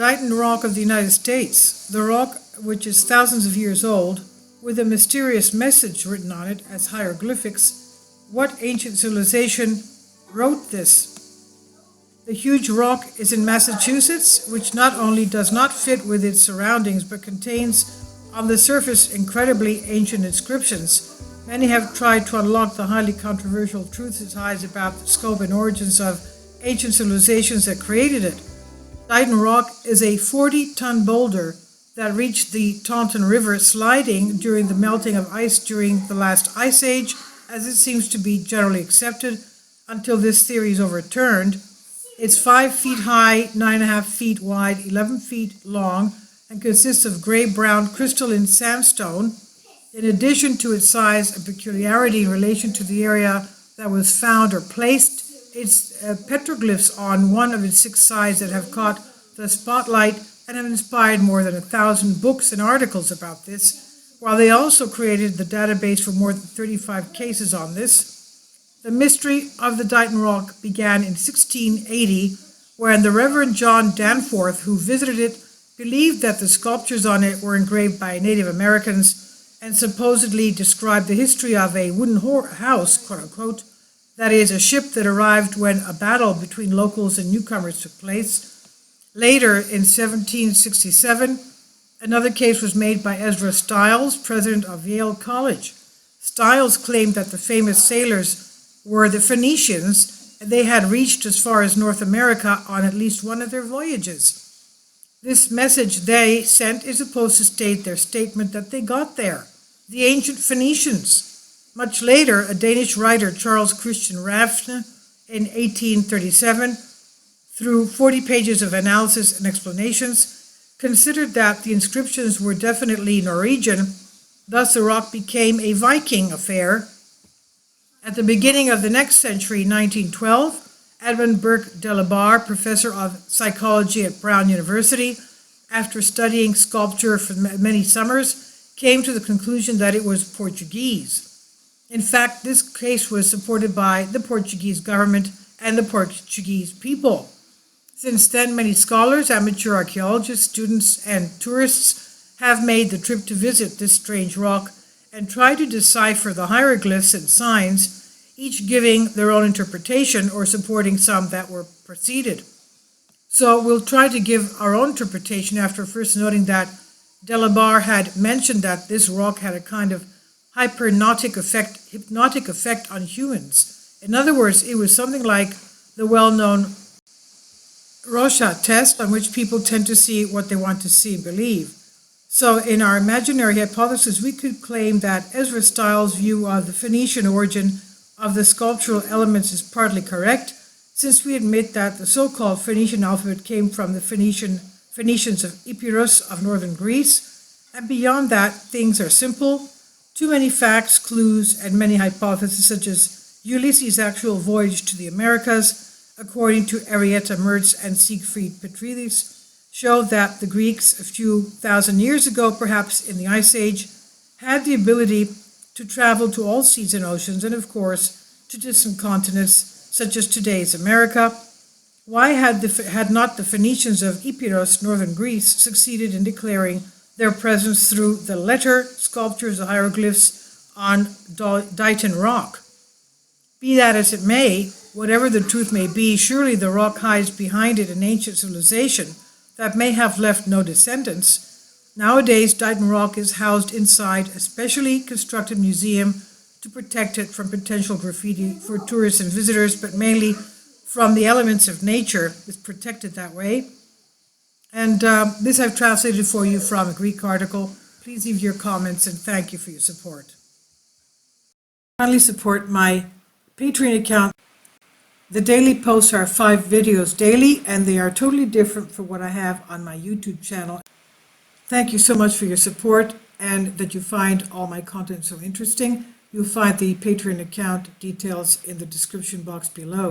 Dighton rock of the United States, the rock which is thousands of years old, with a mysterious message written on it as hieroglyphics. What ancient civilization wrote this? The huge rock is in Massachusetts, which not only does not fit with its surroundings, but contains on the surface incredibly ancient inscriptions. Many have tried to unlock the highly controversial truths it hides about the scope and origins of ancient civilizations that created it. Dighton Rock is a 40-ton boulder that reached the Taunton River sliding during the melting of ice during the last ice age, as it seems to be generally accepted until this theory is overturned. It's 5 feet high, 9.5 feet wide, 11 feet long, and consists of gray-brown crystalline sandstone. In addition to its size and peculiarity in relation to the area that was found or placed, its petroglyphs on one of its 6 sides that have caught the spotlight and have inspired more than 1,000 books and articles about this, while they also created the database for more than 35 cases on this. The mystery of the Dighton Rock began in 1680, when the Reverend John Danforth, who visited it, believed that the sculptures on it were engraved by Native Americans and supposedly described the history of a wooden house, quote-unquote, that is, a ship that arrived when a battle between locals and newcomers took place. Later, in 1767, another case was made by Ezra Stiles, president of Yale College. Stiles claimed that the famous sailors were the Phoenicians, and they had reached as far as North America on at least one of their voyages. This message they sent is supposed to state their statement that they got there, the ancient Phoenicians. Much later, a Danish writer, Charles Christian Rafne, in 1837, through 40 pages of analysis and explanations, considered that the inscriptions were definitely Norwegian. Thus, the rock became a Viking affair. At the beginning of the next century, 1912, Edmund Burke Delabar, professor of psychology at Brown University, after studying sculpture for many summers, came to the conclusion that it was Portuguese. In fact, this case was supported by the Portuguese government and the Portuguese people. Since then, many scholars, amateur archaeologists, students, and tourists have made the trip to visit this strange rock and try to decipher the hieroglyphs and signs, each giving their own interpretation or supporting some that were preceded. So we'll try to give our own interpretation after first noting that Delabar had mentioned that this rock had a kind of hypnotic effect on humans. In other words, it was something like the well-known Rorschach test, on which people tend to see what they want to see and believe. So in our imaginary hypothesis, we could claim that Ezra Stiles' view of the Phoenician origin of the sculptural elements is partly correct, since we admit that the so-called Phoenician alphabet came from the Phoenicians of Epirus of northern Greece, and beyond that, things are simple. Too many facts, clues, and many hypotheses, such as Ulysses' actual voyage to the Americas, according to Arietta Mertz and Siegfried Petridis, show that the Greeks a few thousand years ago, perhaps in the Ice Age, had the ability to travel to all seas and oceans, and of course to distant continents such as today's America. Why had not the Phoenicians of Epirus, northern Greece, succeeded in declaring their presence through the letter, sculptures, or hieroglyphs on Dighton Rock? Be that as it may, whatever the truth may be, surely the rock hides behind it an ancient civilization that may have left no descendants. Nowadays, Dighton Rock is housed inside a specially constructed museum to protect it from potential graffiti for tourists and visitors, but mainly from the elements of nature. It's protected that way. And this I've translated for you from a Greek article. Please leave your comments, and thank you for your support. Kindly support my Patreon account. The daily posts are 5 videos daily, and they are totally different from what I have on my YouTube channel. Thank you so much for your support and that you find all my content so interesting. You'll find the Patreon account details in the description box below.